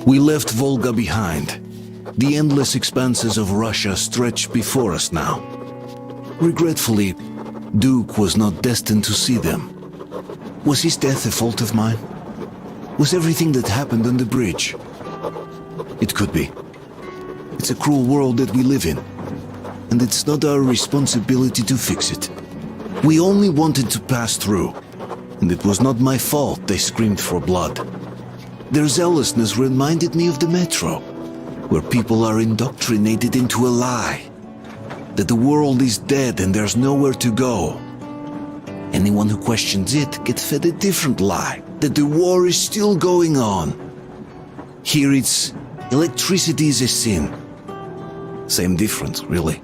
We left Volga behind. The endless expanses of Russia stretched before us now. Regretfully, Duke was not destined to see them. Was his death a fault of mine? Was everything that happened on the bridge? It could be. It's a cruel world that we live in, and it's not our responsibility to fix it. We only wanted to pass through, and it was not my fault they screamed for blood. Their zealousness reminded me of the metro, where people are indoctrinated into a lie, that the world is dead and there's nowhere to go. Anyone who questions it gets fed a different lie, that the war is still going on. Here it's electricity is a sin. Same difference, really.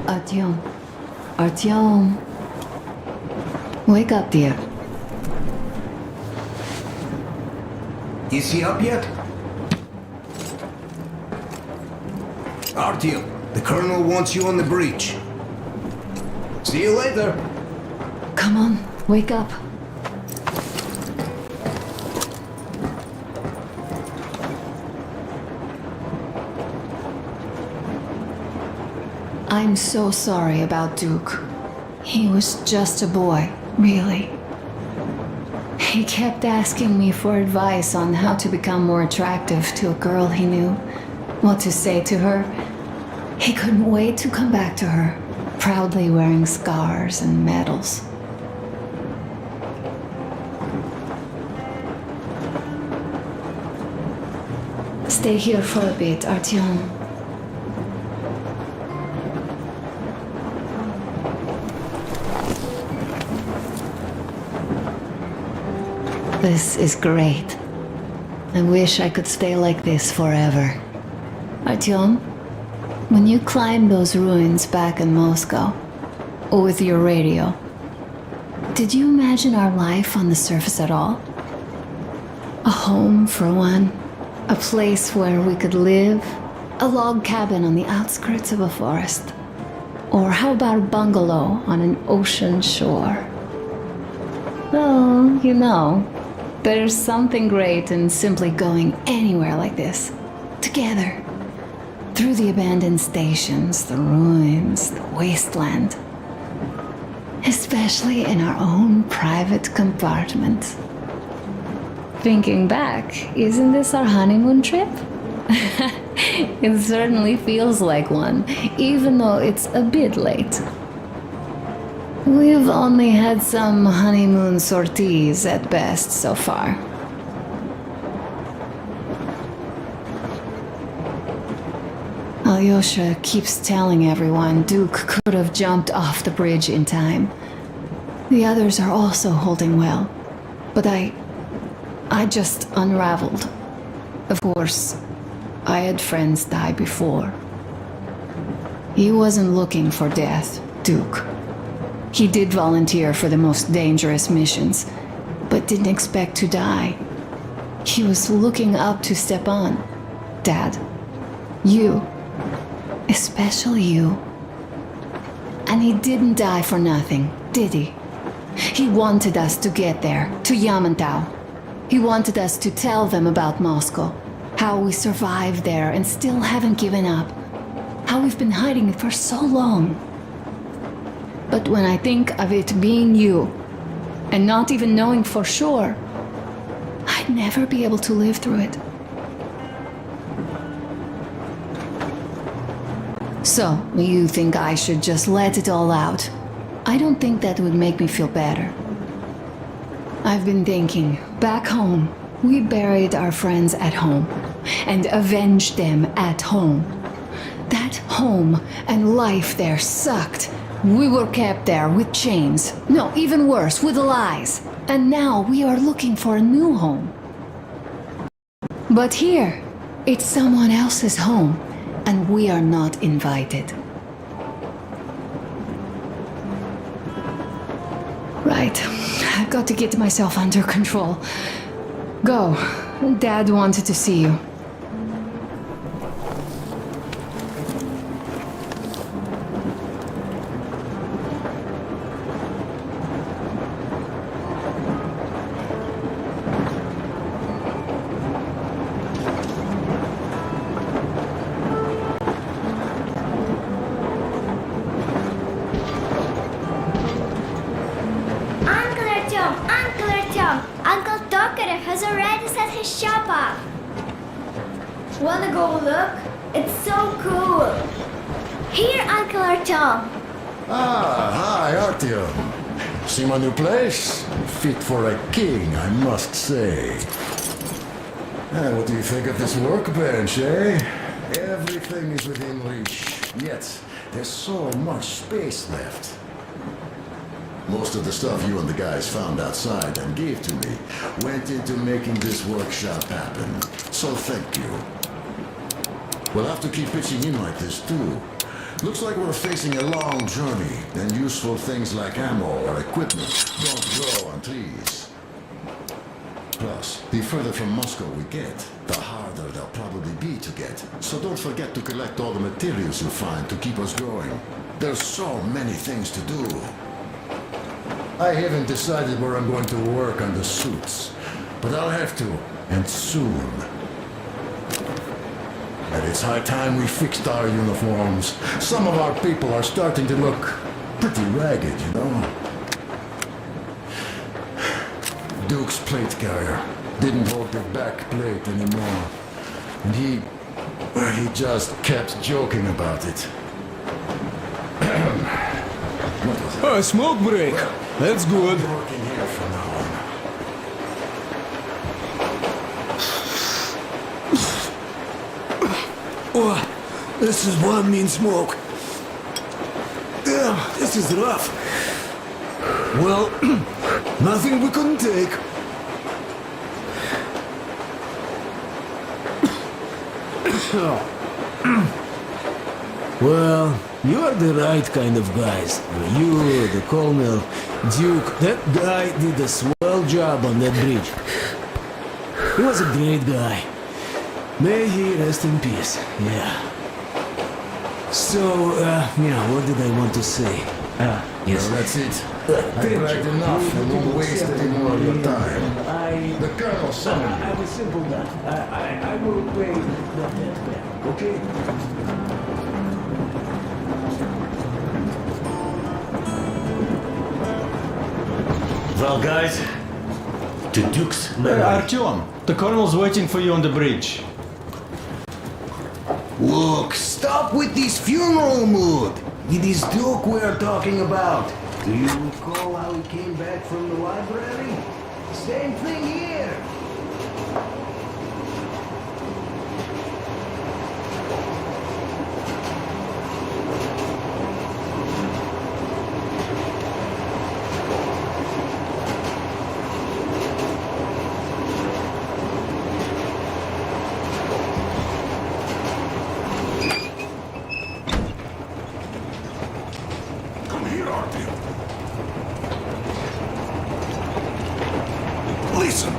Artyom. Artyom. Wake up, dear. Is he up yet? Artyom, the colonel wants you on the breach. See you later. Come on, wake up. I'm so sorry about Duke. He was just a boy, really. He kept asking me for advice on how to become more attractive to a girl he knew, what to say to her. He couldn't wait to come back to her, proudly wearing scars and medals. Stay here for a bit, Artyom. This is great. I wish I could stay like this forever. Artyom, when you climbed those ruins back in Moscow, with your radio, did you imagine our life on the surface at all? A home for one, a place where we could live, a log cabin on the outskirts of a forest. Or how about a bungalow on an ocean shore? Well, you know, there's something great in simply going anywhere like this, together, through the abandoned stations, the ruins, the wasteland, especially in our own private compartment. Thinking back, isn't this our honeymoon trip? It certainly feels like one, even though it's a bit late. We've only had some honeymoon sorties at best so far. Alyosha keeps telling everyone Duke could have jumped off the bridge in time. The others are also holding well, but I just unraveled. Of course, I had friends die before. He wasn't looking for death, Duke. He did volunteer for the most dangerous missions, but didn't expect to die. He was looking up to Stepan, Dad. You. Especially you. And he didn't die for nothing, did he? He wanted us to get there, to Yamantau. He wanted us to tell them about Moscow, how we survived there and still haven't given up, how we've been hiding it for so long. But when I think of it being you, and not even knowing for sure, I'd never be able to live through it. So, you think I should just let it all out? I don't think that would make me feel better. I've been thinking, back home, we buried our friends at home, and avenged them at home. That home and life there sucked. We were kept there with chains. No, even worse, with lies. And now we are looking for a new home. But here, it's someone else's home, and we are not invited. Right, I've got to get myself under control. Go, Dad wanted to see you. Has already set his shop up. Wanna go look? It's so cool. Here, Uncle Artyom. Ah, hi, Artyom. See my new place? Fit for a king, I must say. What do you think of this workbench, eh? Everything is within reach, yet there's so much space left. Most of the stuff you and the guys found outside and gave to me went into making this workshop happen. So thank you. We'll have to keep pitching in like this too. Looks like we're facing a long journey, and useful things like ammo or equipment don't grow on trees. Plus, the further from Moscow we get, the harder they'll probably be to get. So don't forget to collect all the materials you find to keep us going. There's so many things to do. I haven't decided where I'm going to work on the suits, but I'll have to, and soon. And it's high time we fixed our uniforms. Some of our people are starting to look pretty ragged, you know. Duke's plate carrier didn't hold the back plate anymore, and he just kept joking about it. What was it? Oh, smoke break. That's good. I'm working here from now on. Oh, this is one mean smoke. Damn, this is rough. Well, nothing we couldn't take. Well, you're the right kind of guys. You, the Colonel, Duke, that guy did a swell job on that bridge. He was a great guy. May he rest in peace, yeah. So, yeah, what did I want to say? Yes. Well, that's it. I bragged enough and won't waste any more of your time. The Colonel summoned you. I'm a simple guy. I will pay not that back, okay? Well, guys, to Duke's memory. Artyom, the colonel's waiting for you on the bridge. Look, stop with this funeral mood. It is Duke we are talking about. Do you recall how he came back from the library? Same thing here. Listen,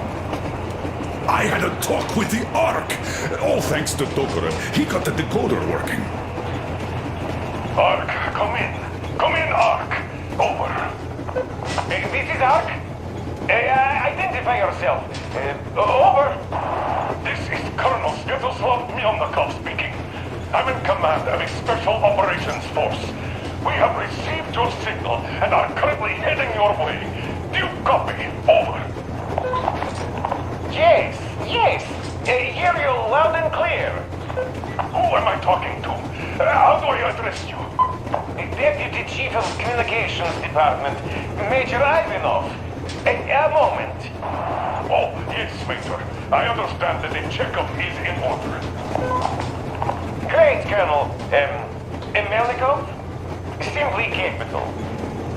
thanks to Tokarev, he got the decoder working. Ark, come in. Come in, Ark. Over. This is Ark? Identify yourself. Over. This is Colonel Svetoslav Mylnikov speaking. I'm in command of a special operations force. We have received your signal and are currently heading your way. Do you copy? Over. Yes. Hear you loud and clear. Who am I talking to? How do I address you? Deputy Chief of Communications Department, Major Ivanov. A moment. Oh, yes, Major. I understand that the checkup is in order. Great, Colonel. Melnikov? Simply capital.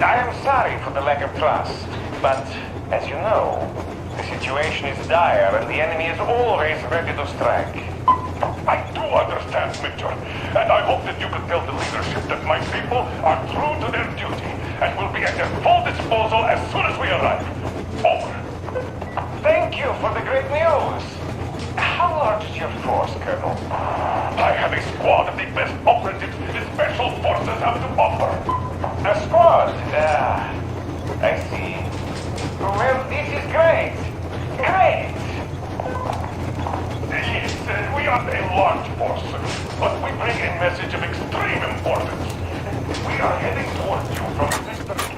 I am sorry for the lack of trust, but as you know, the situation is dire and the enemy is always ready to strike. I do understand, Major, and I hope that you can tell the leadership that my people are true to their duty and will be at their full disposal as soon as we arrive. Over. Thank you for the great news. How large is your force, Colonel? I have a squad of the best operatives the Special Forces have to offer. A squad? I see. Well, this is great. Great! Yes, we are a large force, but we bring a message of extreme importance. We are heading towards you from Mr. Casey.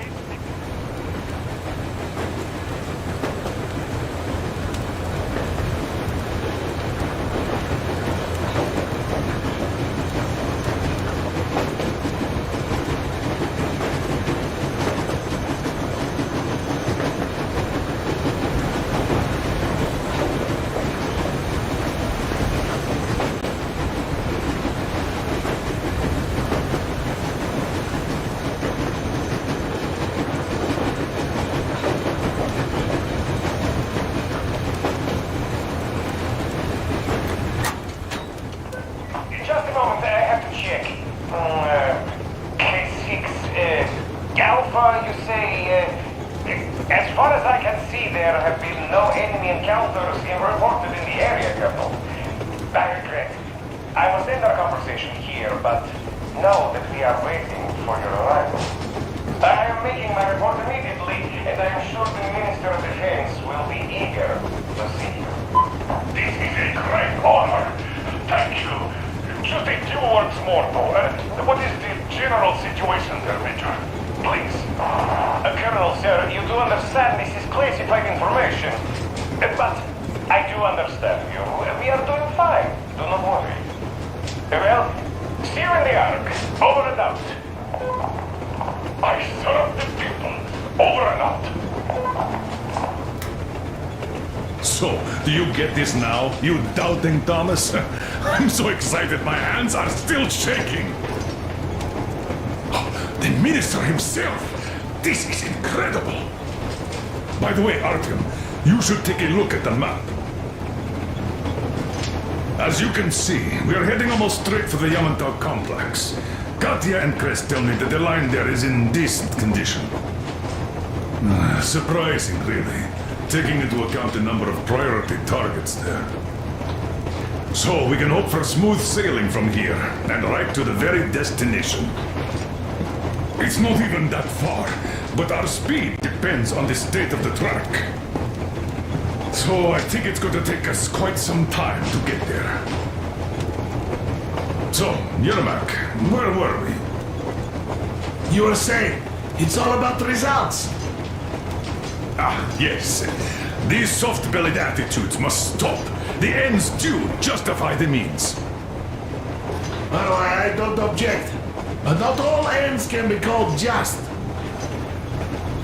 Just a moment, I have to check. K6, Alpha, you say, as far as I can see, there have been no enemy encounters reported in the area, Colonel. I regret. I must end our conversation here, but know that we are waiting for your arrival. I am making my report immediately, and I am sure the Minister of Defense will be eager to see you. This is a great honor. Thank you. Just a few words more, though. What is the general situation there, Major? Please. Colonel, sir, you do understand this is classified information. But I do understand you. We are doing fine. Do not worry. Well, see you in the Ark. Over and out. I serve the people. Over and out. So, do you get this now, you doubting Thomas? I'm so excited my hands are still shaking. Oh, the minister himself! This is incredible! By the way, Artyom, you should take a look at the map. As you can see, we are heading almost straight for the Yamantau complex. Katya and Krest tell me that the line there is in decent condition. Surprising, really, taking into account the number of priority targets there. So we can hope for smooth sailing from here, and right to the very destination. It's not even that far, but our speed depends on the state of the track. So I think it's going to take us quite some time to get there. So, Yermak, where were we? You were saying, it's all about the results. Ah, yes. These soft-bellied attitudes must stop. The ends do justify the means. Well, I don't object. But not all ends can be called just.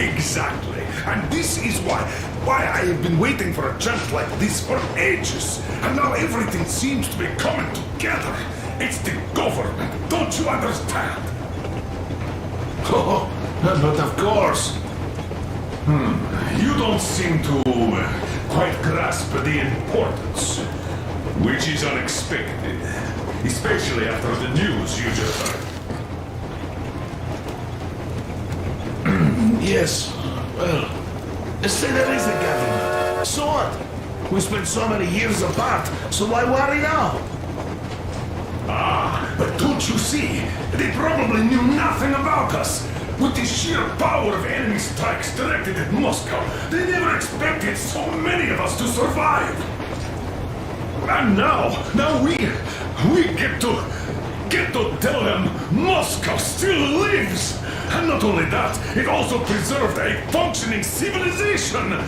Exactly. And this is why I have been waiting for a chance like this for ages. And now everything seems to be coming together. It's the government. Don't you understand? Oh, but of course. You don't seem to quite grasp the importance, which is unexpected, especially after the news you just heard. Yes, well, say there is a government. So what? We spent so many years apart, so why worry now? Ah, but don't you see? They probably knew nothing about us. With the sheer power of enemy strikes directed at Moscow, they never expected so many of us to survive. And now we get to tell them Moscow still lives. And not only that, it also preserved a functioning civilization.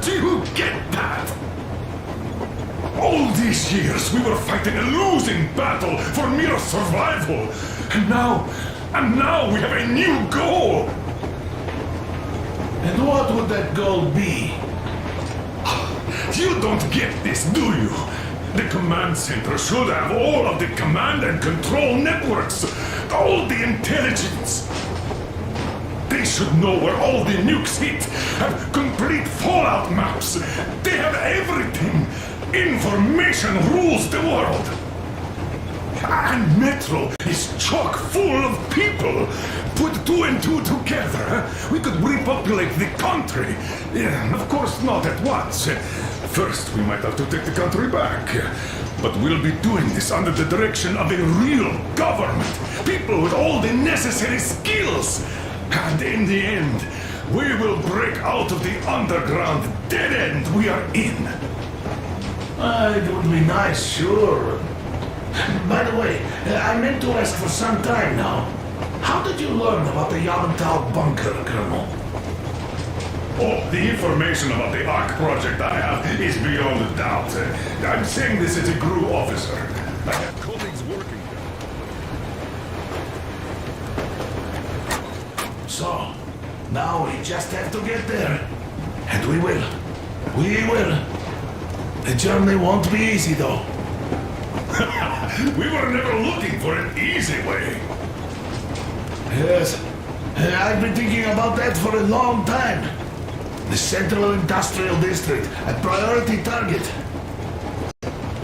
Do you get that? All these years we were fighting a losing battle for mere survival. And now we have a new goal. And what would that goal be? You don't get this, do you? The command center should have all of the command and control networks, all the intelligence. They should know where all the nukes hit, have complete fallout maps. They have everything. Information rules the world. And Metro is chock full of people. Put two and two together, we could repopulate the country. Yeah, of course, not at once. First, we might have to take the country back. But we'll be doing this under the direction of a real government. People with all the necessary skills. And in the end, we will break out of the underground dead end we are in. It would be nice, sure. By the way, I meant to ask for some time now. How did you learn about the Yamantau bunker, Colonel? Oh, the information about the ARC project I have is beyond a doubt. I'm saying this as a GRU officer. I have colleagues working there. So, now we just have to get there. And we will. We will. The journey won't be easy, though. We were never looking for an easy way. Yes. I've been thinking about that for a long time. The Central Industrial District, a priority target.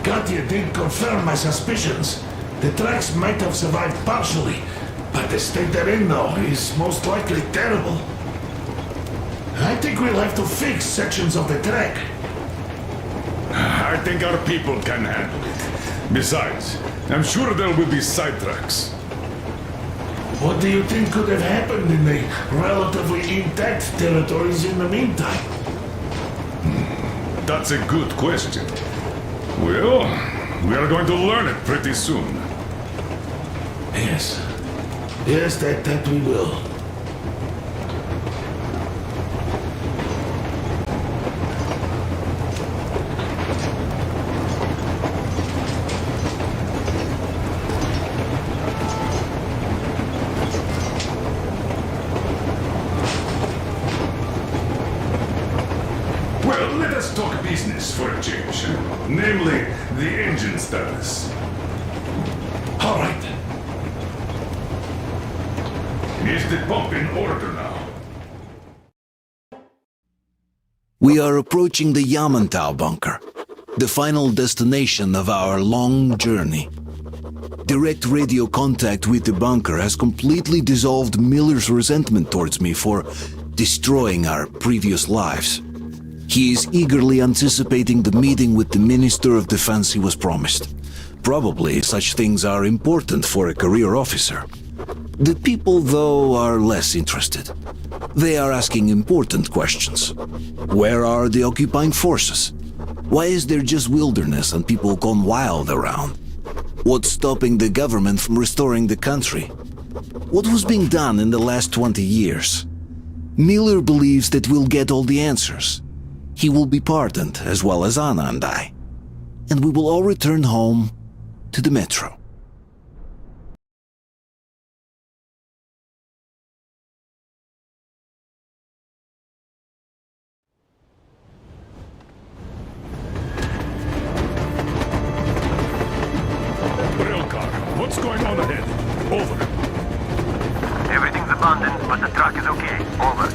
Katya did confirm my suspicions. The tracks might have survived partially, but the state they're in now is most likely terrible. I think we'll have to fix sections of the track. I think our people can handle it. Besides, I'm sure there will be sidetracks. What do you think could have happened in the relatively intact territories in the meantime? That's a good question. Well, we are going to learn it pretty soon. Yes. Yes, that we will. Well, let us talk business for a change. Namely, the engine status. All right. Is the pump in order now? We are approaching the Yamantau bunker, the final destination of our long journey. Direct radio contact with the bunker has completely dissolved Miller's resentment towards me for destroying our previous lives. He is eagerly anticipating the meeting with the Minister of Defense he was promised. Probably such things are important for a career officer. The people, though, are less interested. They are asking important questions. Where are the occupying forces? Why is there just wilderness and people gone wild around? What's stopping the government from restoring the country? What was being done in the last 20 years? Miller believes that we'll get all the answers. He will be pardoned, as well as Anna and I. And we will all return home to the Metro. Railcar, what's going on ahead? Over. Everything's abandoned, but the truck is okay. Over.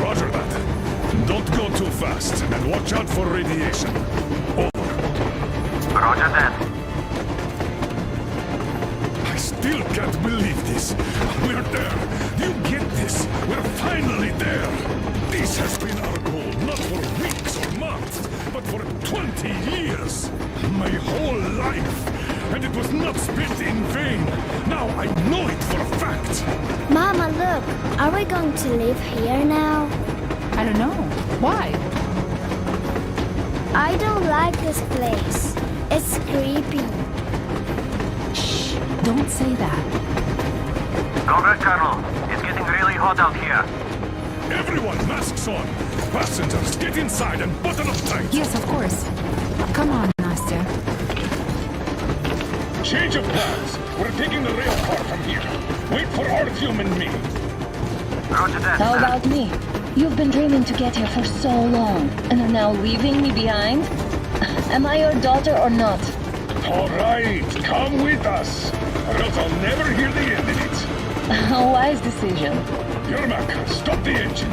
Roger that. Don't go too fast, and watch out for radiation. Over. Roger that. I still can't believe this. We're there. Do you get this? We're finally there. This has been our goal, not for weeks or months, but for 20 years. My whole life, and it was not spent in vain. Now I know it for a fact. Mama, look. Are we going to live here now? I don't know. Why? I don't like this place. It's creepy. Shh! Don't say that. Go back, Colonel. It's getting really hot out here. Everyone, masks on. Passengers, get inside and button up tight. Yes, of course. Come on, Nastya. Change of plans. We're taking the rail car from here. Wait for Artyom and me. Roger that, How sir. about me? You've been dreaming to get here for so long, and are now leaving me behind? Am I your daughter or not? All right, come with us, or else I'll never hear the end of it. A wise decision. Yermak, stop the engine.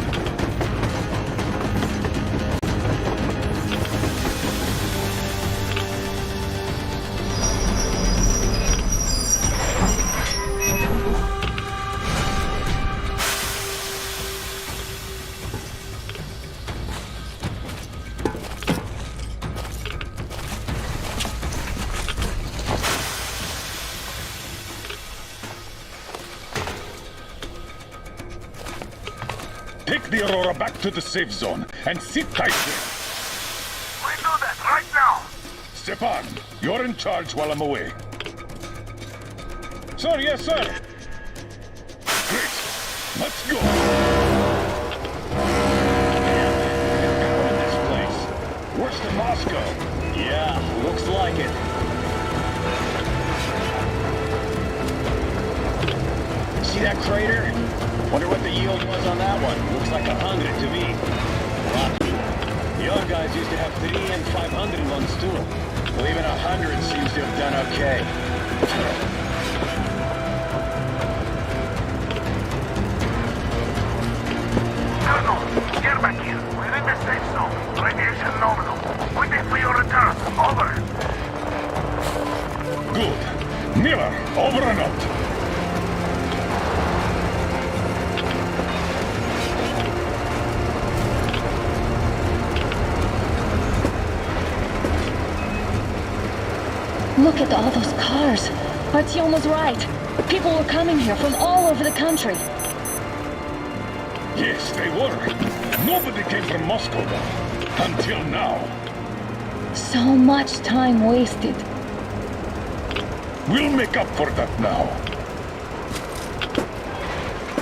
Take the Aurora back to the safe zone and sit tight there. We do that right now. Stepan, you're in charge while I'm away. Sir, yes, sir. Great. Let's go. In this place. Worse than Moscow. Yeah, looks like it. See that crater? Wonder what the yield was on that one. Looks like 100 to me. Lucky. The other guys used to have 3 and 500 ones too. Well, even 100 seems to have done okay. Colonel, get back here. We're in the safe zone. Radiation nominal. Waiting for your return. Over. Good. Miller, over and out. Look at all those cars. Artyom was right. People were coming here from all over the country. Yes, they were. Nobody came from Moscow, though. Until now. So much time wasted. We'll make up for that now.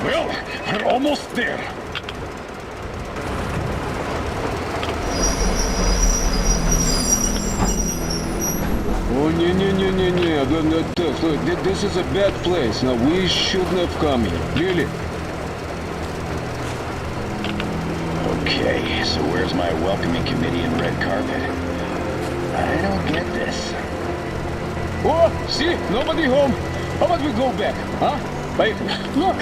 Well, we're almost there. Oh, this is a bad place. Now, we shouldn't have come here. Really? Okay, so where's my welcoming committee and red carpet? I don't get this. Oh, see? Nobody home. How about we go back, huh? Wait. Look!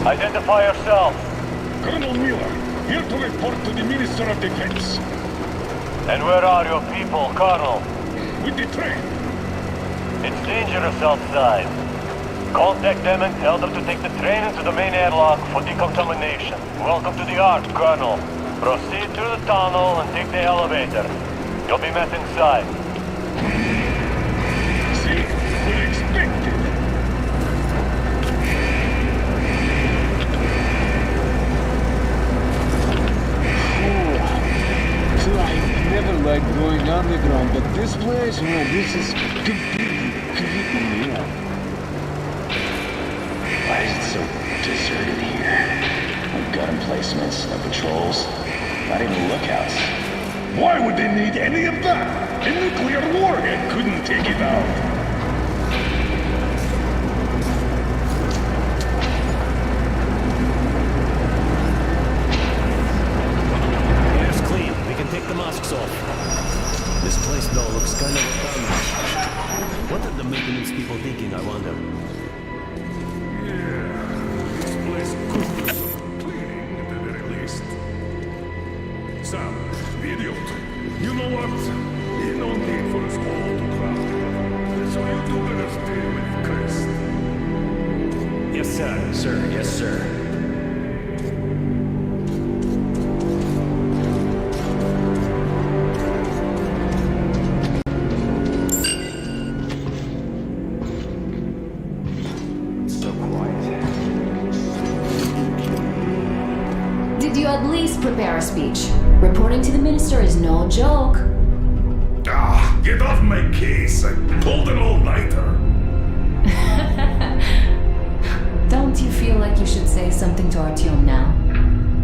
Identify yourself. Colonel Miller, here to report to the Minister of Defense. And where are your people, Colonel? With the train. It's dangerous outside. Contact them and tell them to take the train into the main airlock for decontamination. Welcome to the Ark, Colonel. Proceed through the tunnel and take the elevator. You'll be met inside. See? We expected. I never liked going underground, but this place, this is completely creeping me out. Why is it so deserted here? No gun emplacements, no patrols, not even lookouts. Why would they need any of that? A nuclear warhead couldn't take it out. Air's clean. We can take the masks off. This place, though, looks kind of abandoned. What are the maintenance people thinking, I wonder? Yeah, this place could use some cleaning at the very least. Sam, the idiot. You know what? There's no need for us all to crowd. So you two better stay with Sir, yes, sir. So quiet. Did you at least prepare a speech? Reporting to the minister is no joke. Ah, get off my case. I pulled an all-nighter. Don't you feel like you should say something to Artyom now?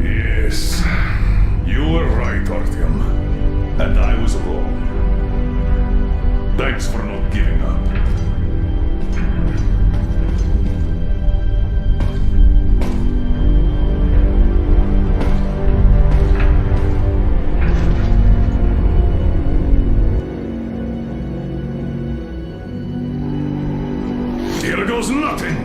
Yes. You were right, Artyom. And I was wrong. Thanks for not giving up. Here goes nothing.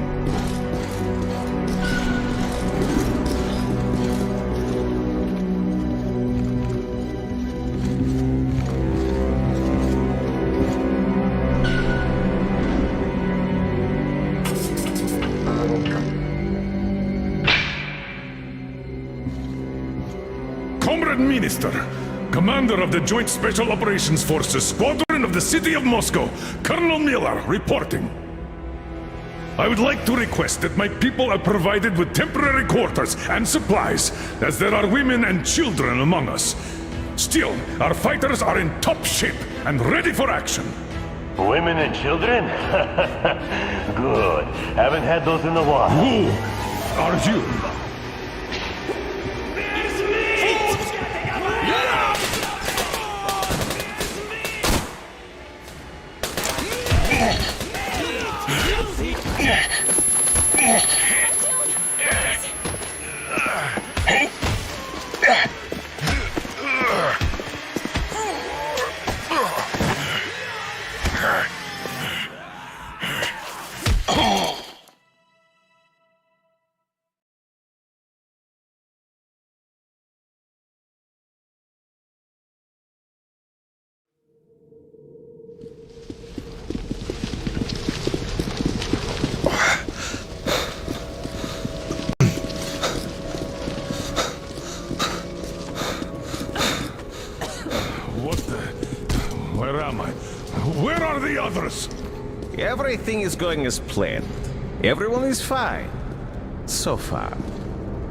Comrade Minister, Commander of the Joint Special Operations Forces, Squadron of the City of Moscow, Colonel Miller, reporting. I would like to request that my people are provided with temporary quarters and supplies, as there are women and children among us. Still, our fighters are in top shape and ready for action. Women and children? Good. Haven't had those in a while. Who are you? Where am I? Where are the others? Everything is going as planned. Everyone is fine. So far.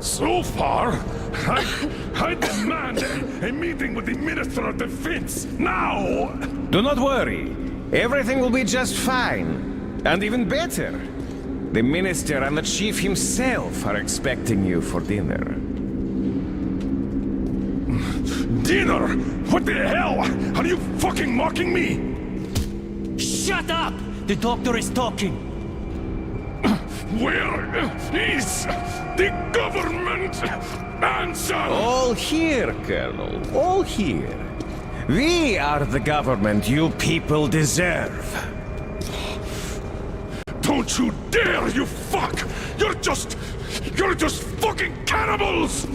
So far? I demand a meeting with the Minister of Defense, now! Do not worry. Everything will be just fine. And even better. The Minister and the Chief himself are expecting you for dinner. Dinner? What the hell? Are you fucking mocking me? Shut up! The doctor is talking. Where is the government answer? All here, Colonel. All here. We are the government you people deserve. Don't you dare, you fuck! You're just fucking cannibals!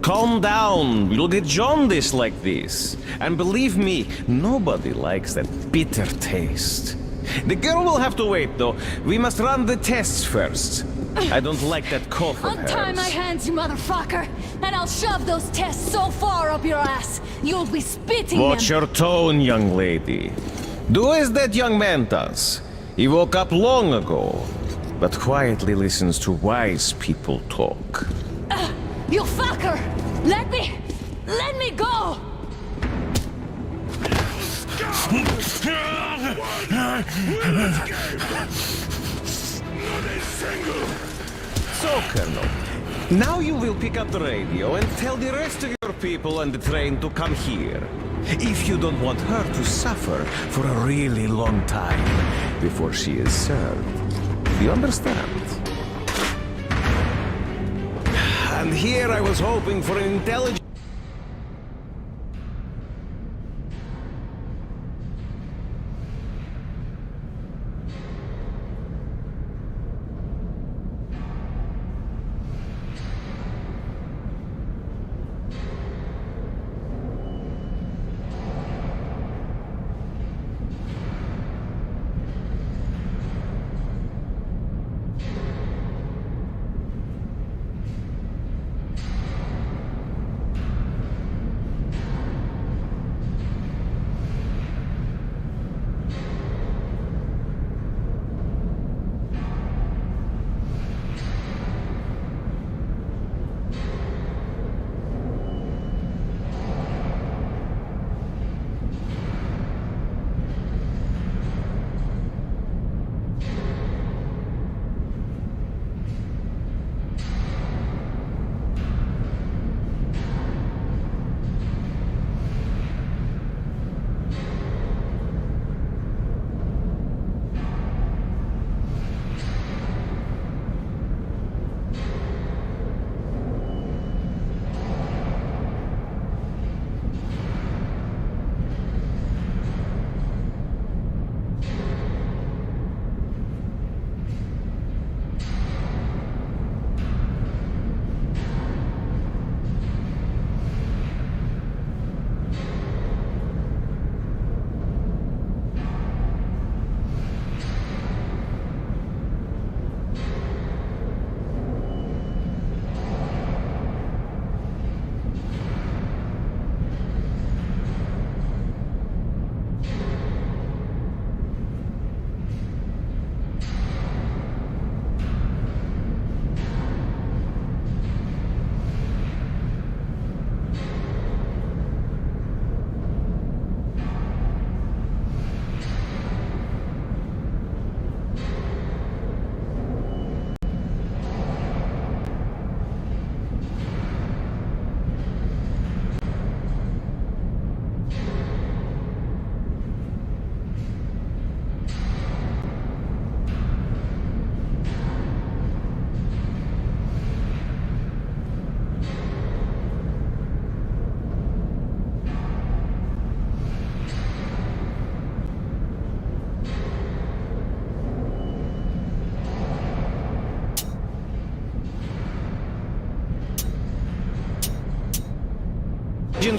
Calm down. You'll get jaundice like this. And believe me, nobody likes that bitter taste. The girl will have to wait, though. We must run the tests first. I don't like that cough of hers. Untie my hands, you motherfucker, and I'll shove those tests so far up your ass, you'll be spitting Watch them. your tone, young lady. Do as that young man does. He woke up long ago, but quietly listens to wise people talk. You fucker! Let me go! So, Colonel, now you will pick up the radio and tell the rest of your people on the train to come here. If you don't want her to suffer for a really long time before she is served. Do you understand? And here I was hoping for an intelligent...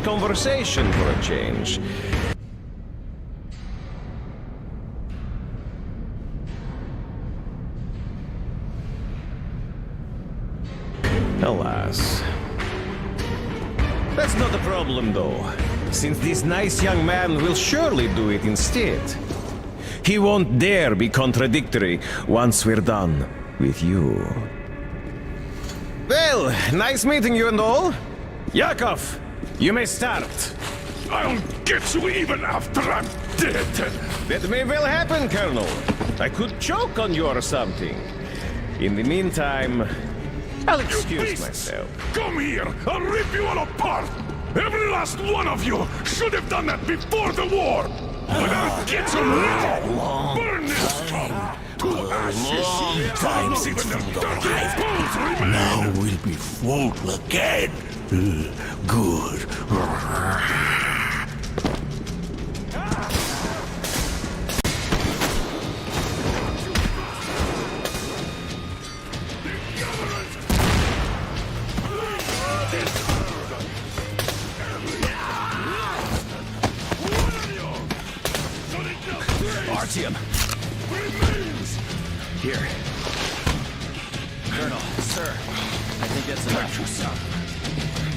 conversation for a change. Alas. That's not a problem, though, since this nice young man will surely do it instead. He won't dare be contradictory once we're done with you. Well, nice meeting you and all. Yakov, you may start. I'll get you even after I'm dead. That may well happen, Colonel. I could choke on you or something. In the meantime, I'll excuse myself. Come here! I'll rip you all apart! Every last one of you should have done that before the war! But I'll get you now! Burn this town to ashes! Not even the dirty bones remain! Now we'll be full again. Good. Artyom. Here. Colonel, sir. I think that's enough. You, son.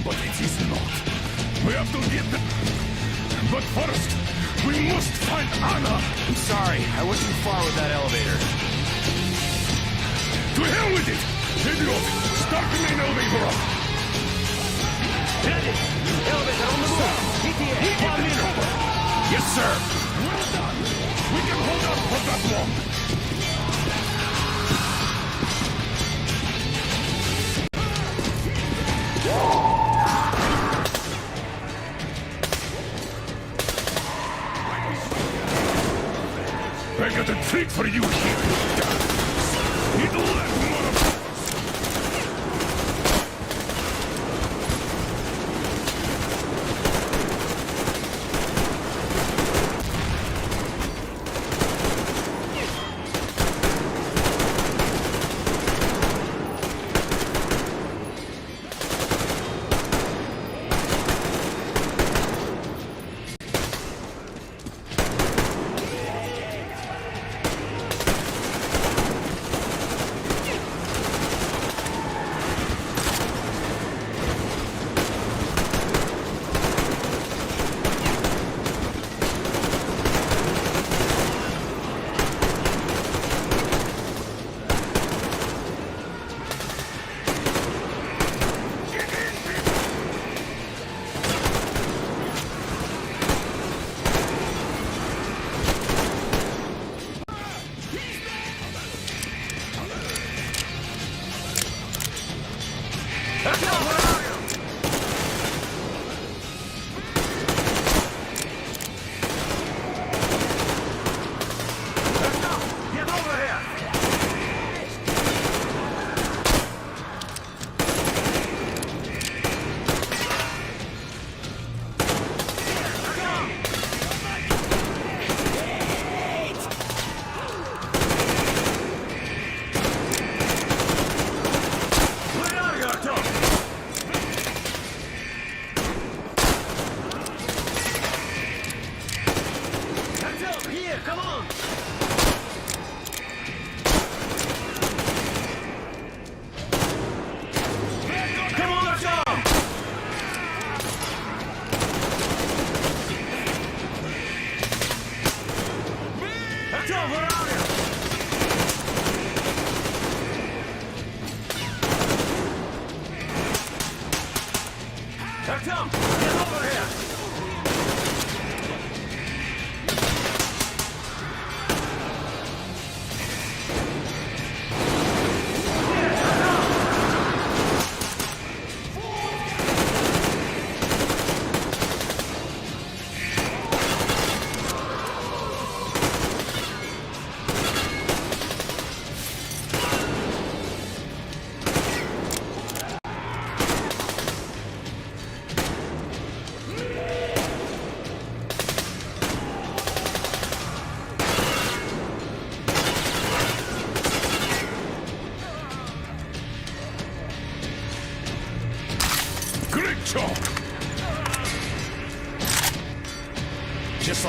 But it is not. We have to get them. But first, we must find Anna. I'm sorry. I went too far with that elevator. To hell with it! Idiot! Start the main elevator up! Ready! Elevator on the move! ETA, 1 minute! Yes, sir! Well done! We can hold out for that long! I got a trick for you here! It'll let mother...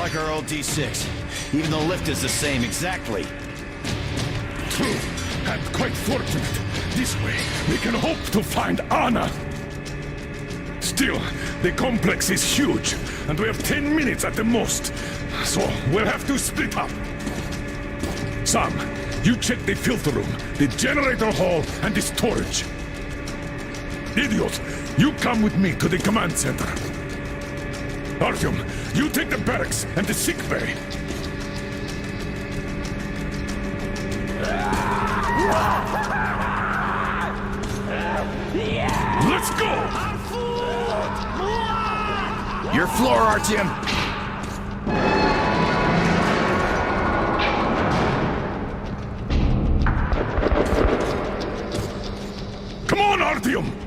like our old D6. Even the lift is the same, exactly. True, and quite fortunate. This way, we can hope to find Anna. Still, the complex is huge, and we have 10 minutes at the most. So, we'll have to split up. Sam, you check the filter room, the generator hall, and the storage. Idiot, you come with me to the command center. Artyom, you take the barracks and the sick bay. Let's go! Your floor, Artyom! Come on, Artyom!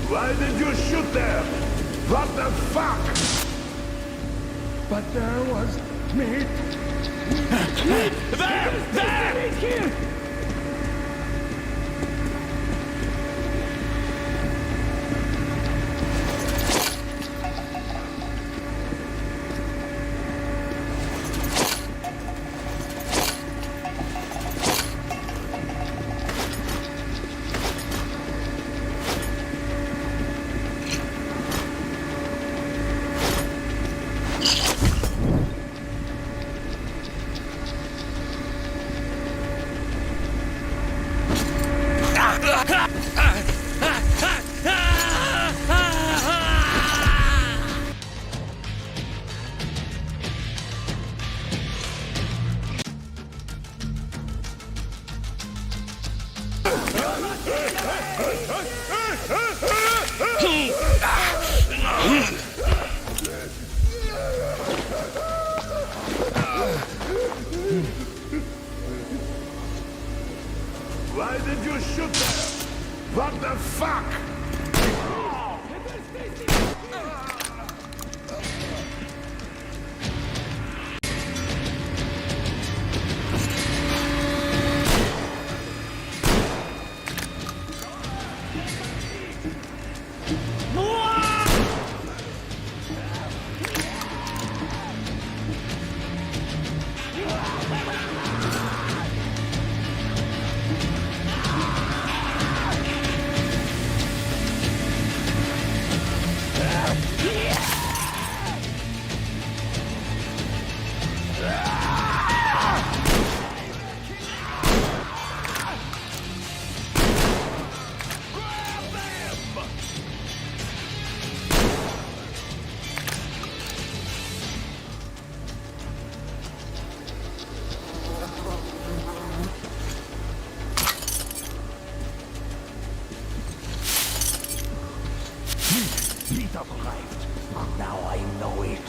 Why did you shoot there? What the fuck? But there was meat. There! Here! Why did you shoot there? What the fuck? Meat arrived. Now I know it.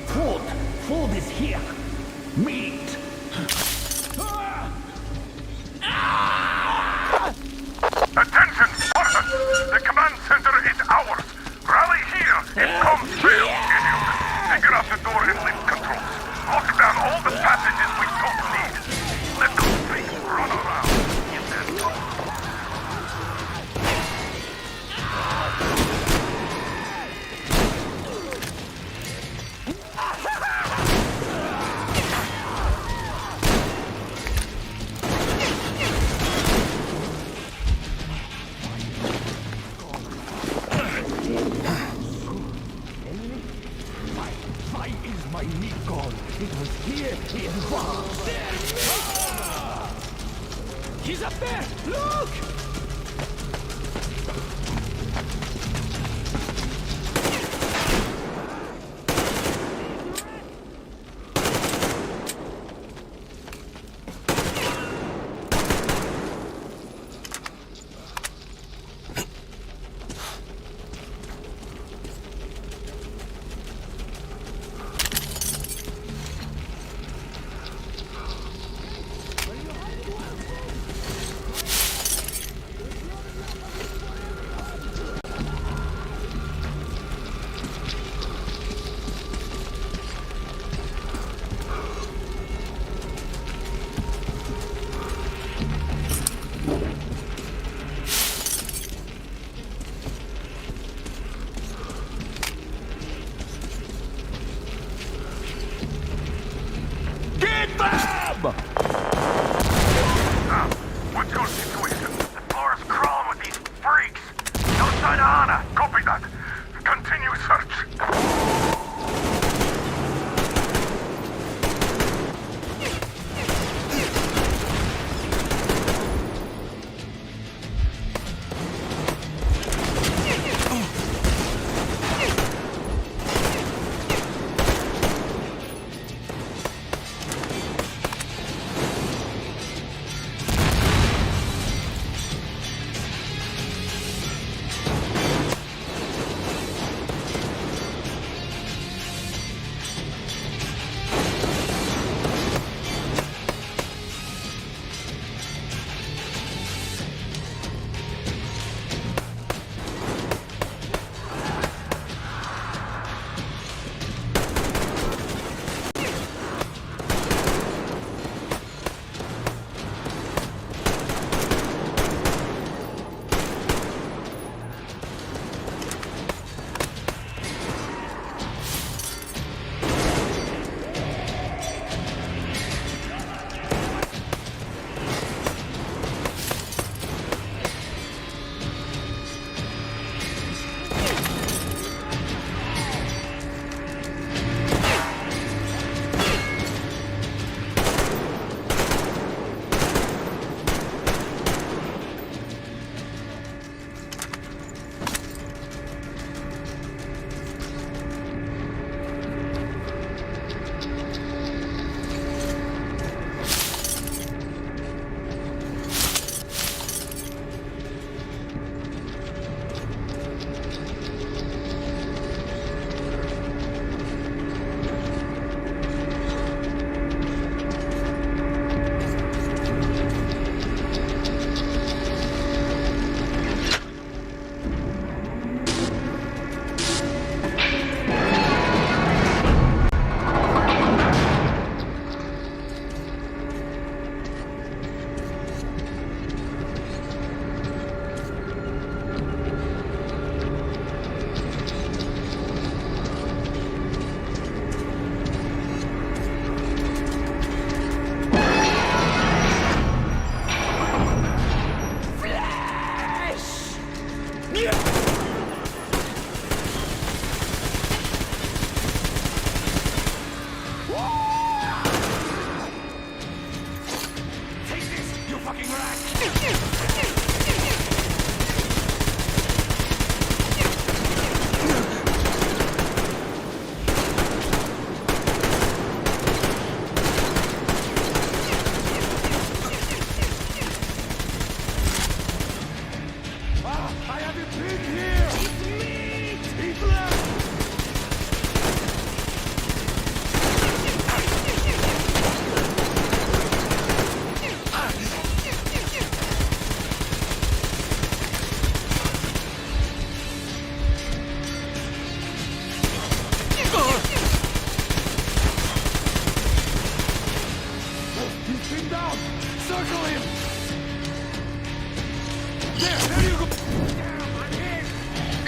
Food! Food is here! Meat! Attention, Spartans! The command center is ours! Rally here! It comes through, idiot! Figure out the door and lift controls. Lock down all the passages we don't need. Let those things run around. He's up there! Look! What's your situation? The floor is crawling with these freaks. No sign of Anna. Copy that. Continue search.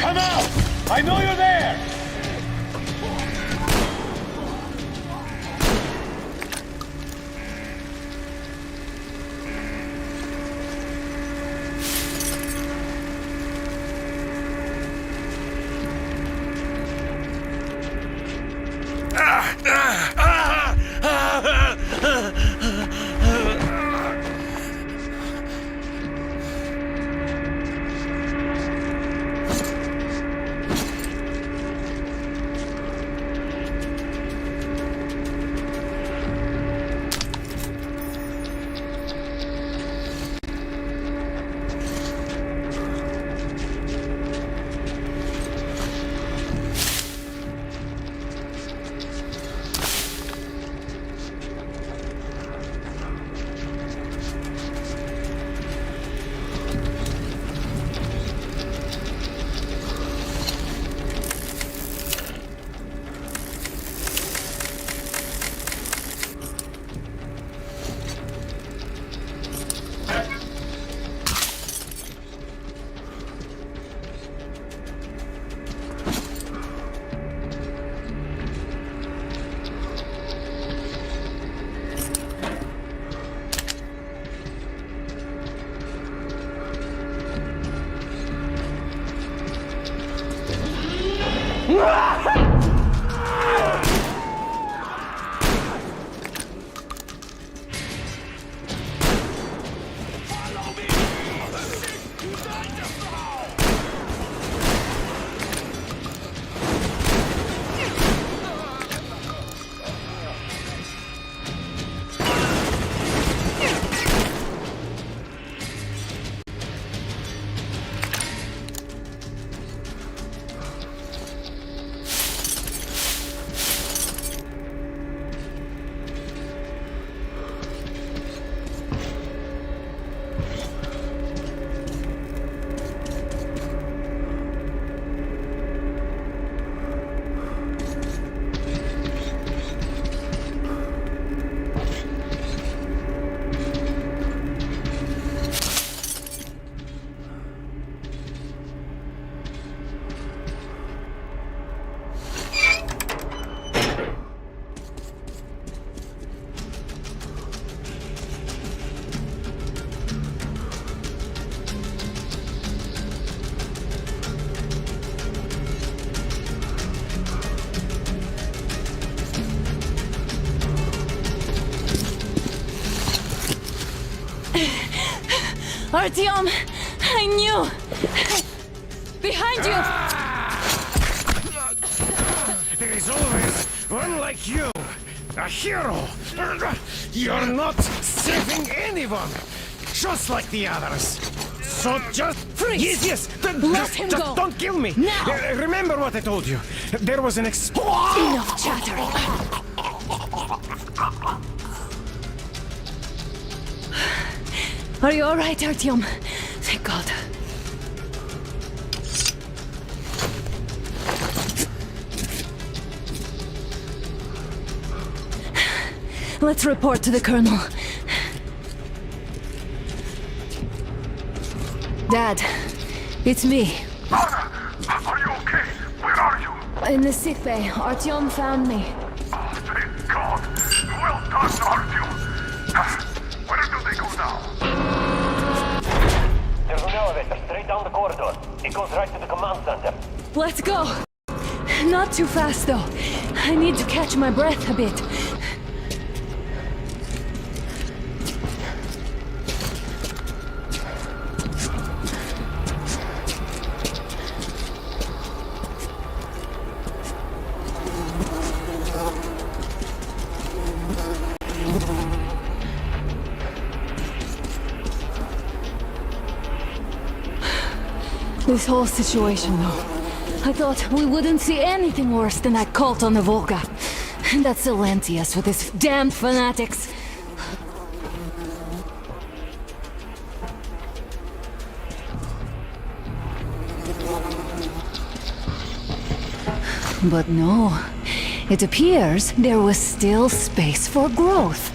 Come out! I know you're there! Artyom, I knew! Behind you! There is always one like you, a hero. You're not saving anyone, just like the others. So just freeze! Yes. Let him just go. Don't kill me. Now. Remember what I told you. There was an Enough chattering. Are you all right, Artyom? Thank God. Let's report to the Colonel. Dad, it's me. Anna, are you okay? Where are you? In the sickbay, Artyom found me. Oh, thank God. Well done, Artyom. Where do they go now? There's an elevator straight down the corridor. It goes right to the command center. Let's go. Not too fast, though. I need to catch my breath a bit. This whole situation, though. I thought we wouldn't see anything worse than that cult on the Volga. And that Silentius with his damned fanatics. But no. It appears there was still space for growth.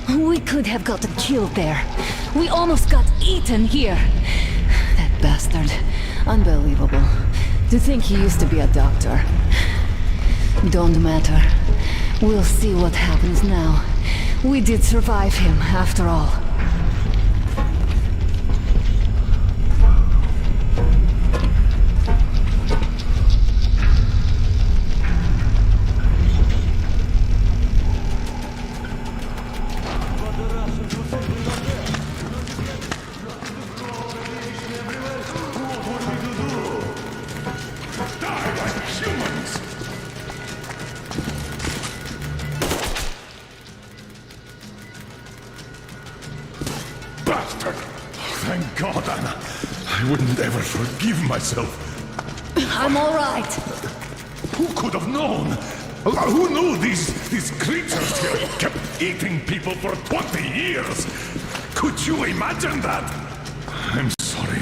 We could have gotten killed there. We almost got eaten here. That bastard. Unbelievable. To think he used to be a doctor. Don't matter. We'll see what happens now. We did survive him, after all. Bastard! Thank God, Anna. I wouldn't ever forgive myself. I'm all right. Who could have known? Who knew these creatures here kept eating people for 20 years? Could you imagine that? I'm sorry.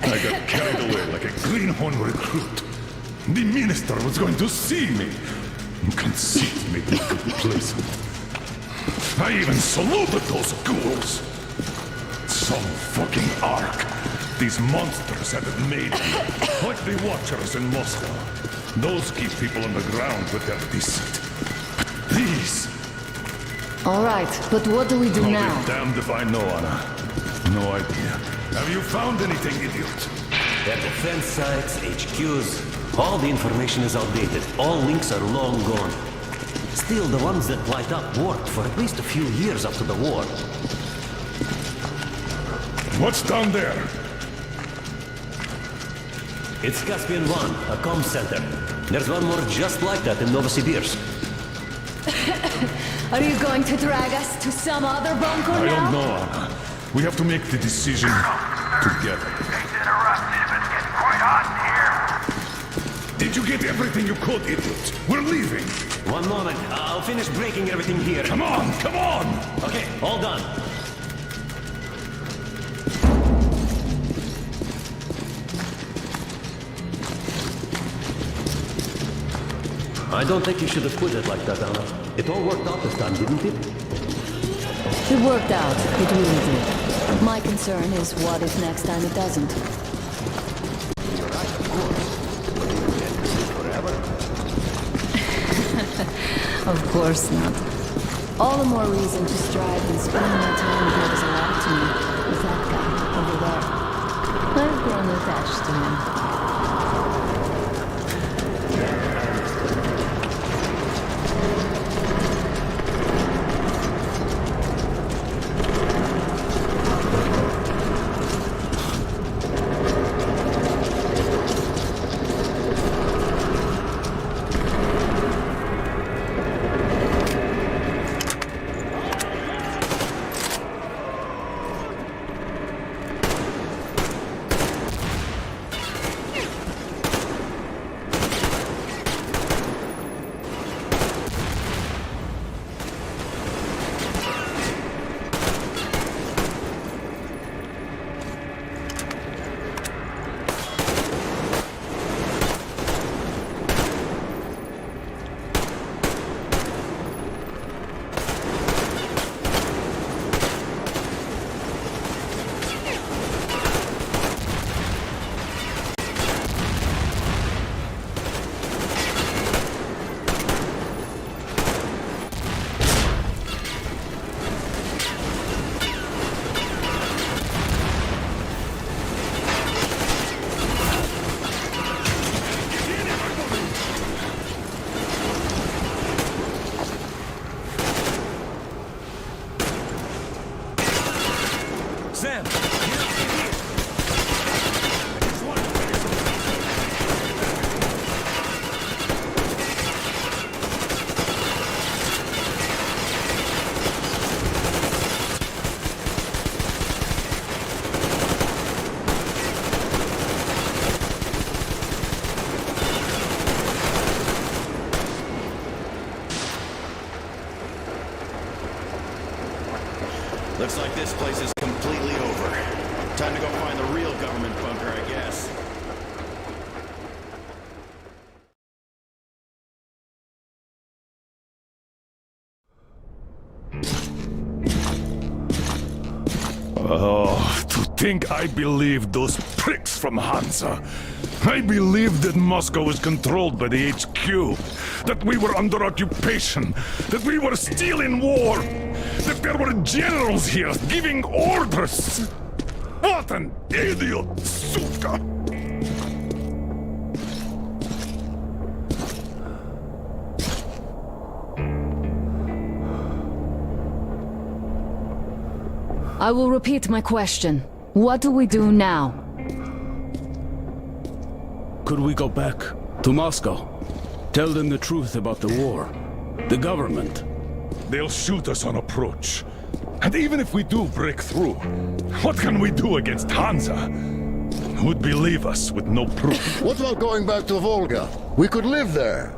I got carried away like a greenhorn recruit. The minister was going to see me. Conceit made me complacent. I even saluted those ghouls. Some fucking ark. These monsters have it made here, like the Watchers in Moscow. Those keep people on the ground with their deceit. These... All right, but what do we do I'll now? be damned if I know, Anna. No idea. Have you found anything, idiot? Their defense sites, HQs, All the information is outdated. All links are long gone. Still, the ones that light up worked for at least a few years after the war. What's down there? It's Caspian 1, a comm center. There's one more just like that in Novosibirsk. Are you going to drag us to some other bunker I now? don't know, Anna. We have to make the decision together. Did you get everything you could, idiot? We're leaving. One moment. I'll finish breaking everything here. Come on, come on! Okay, all done. I don't think you should have put it like that, Anna. It all worked out this time, didn't it? It worked out. It really did. My concern is what if next time it doesn't? Of course not. All the more reason to strive and spending my time gives a lot to me. With that guy over there. I've grown attached to him. Sam! Looks like this place is completely over. Time to go find the real government bunker, I guess. Oh, to think I believed those pricks from Hansa. I believed that Moscow was controlled by the HQ, that we were under occupation, that we were still in war, that there were generals here giving orders. What an idiot, suka! I will repeat my question. What do we do now? Could we go back to Moscow? Tell them the truth about the war. The government. They'll shoot us on approach. And even if we do break through, what can we do against Hansa? Who'd believe us with no proof? What about going back to Volga? We could live there.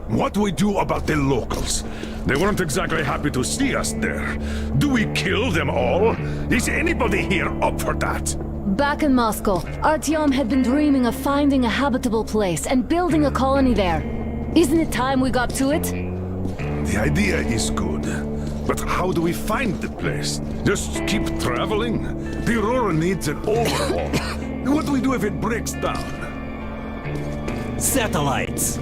What do we do about the locals? They weren't exactly happy to see us there. Do we kill them all? Is anybody here up for that? Back in Moscow, Artyom had been dreaming of finding a habitable place and building a colony there. Isn't it time we got to it? The idea is good. But how do we find the place? Just keep traveling? The Aurora needs an overhaul. What do we do if it breaks down? Satellites!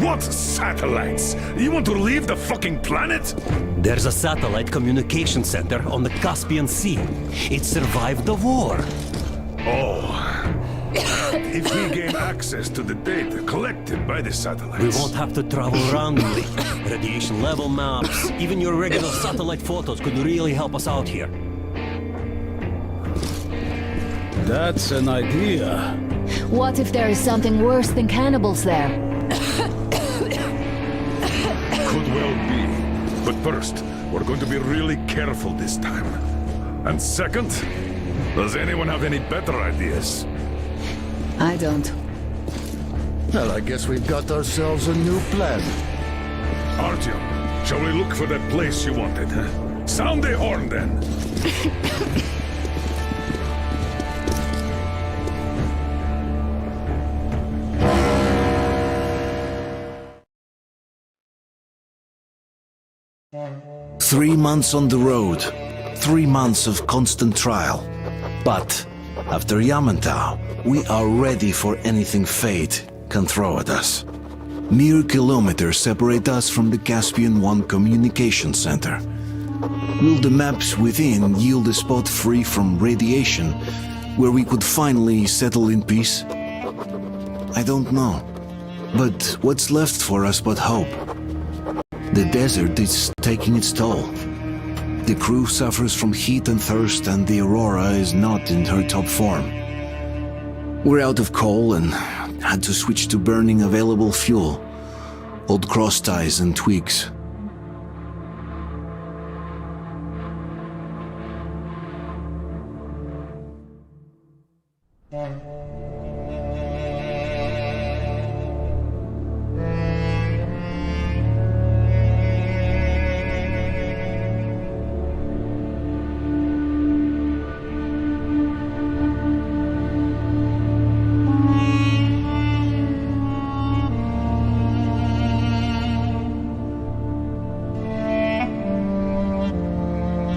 What satellites? You want to leave the fucking planet? There's a satellite communication center on the Caspian Sea. It survived the war. Oh. if we gain access to the data collected by the satellites. We won't have to travel around. Radiation level maps, even your regular satellite photos could really help us out here. That's an idea. What if there is something worse than cannibals there? Could well be. But first, we're going to be really careful this time. And second, does anyone have any better ideas? I don't. Well, I guess we've got ourselves a new plan. Artyom, shall we look for that place you wanted, huh? Sound the horn, then! 3 months on the road, 3 months of constant trial. But after Yamantau, we are ready for anything fate can throw at us. Mere kilometers separate us from the Caspian One communication center. Will the maps within yield a spot free from radiation where we could finally settle in peace? I don't know. But what's left for us but hope? The desert is taking its toll. The crew suffers from heat and thirst, and the Aurora is not in her top form. We're out of coal and had to switch to burning available fuel. Old cross ties and twigs.